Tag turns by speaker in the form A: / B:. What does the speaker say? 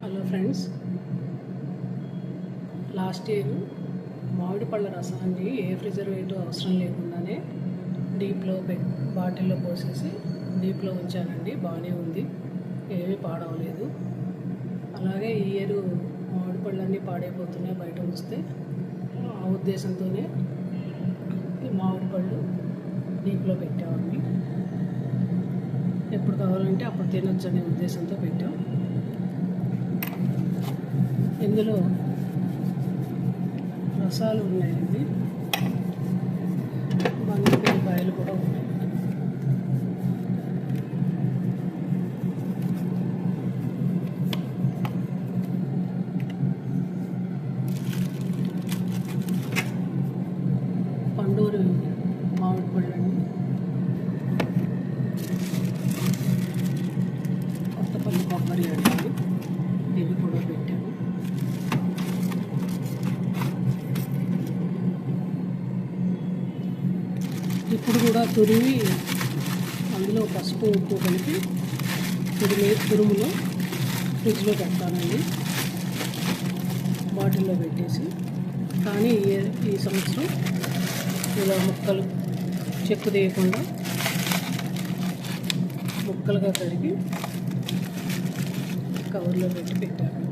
A: Hello friends, last year మామిడి పళ్ళ రసాన్ని ఏ ప్రిజర్వేటివ్ అవసరం లేకుండానే డీప్లో బాటిల్లో పోసేసి డీప్లో ఉంచానండి. బాగానే ఉంది, ఏమీ పాడవలేదు. అలాగే ఈ ఇయర్ మామిడి పళ్ళన్నీ పాడైపోతున్నాయి బయట ఉంచితే. ఆ ఉద్దేశంతోనే మామిడి పళ్ళు డీప్లో పెట్టామండి. ఎప్పుడు కావాలంటే అప్పుడు తినొచ్చు అనే ఉద్దేశంతో పెట్టాం. ఇందులో రసాలు ఉన్నాయండి, బంగాళాదుంపలు కూడా ఉన్నాయి. పండూరు మామిడి పళ్ళు అండి, కొత్తపల్లి కొబ్బరి అండి, ఇవి కూడా పెట్టాము. ఇప్పుడు కూడా తురిమి అందులో పసుపు ఉప్పు కలిపి తురుములో ఫ్రిడ్జ్లో పెడతానండి, బాటిల్లో పెట్టేసి. కానీ ఈ సంవత్సరం ఇలా ముక్కలు చెక్కు తీయకుండా ముక్కలుగా కడిగి కవర్లో పెట్టి పెట్టాను.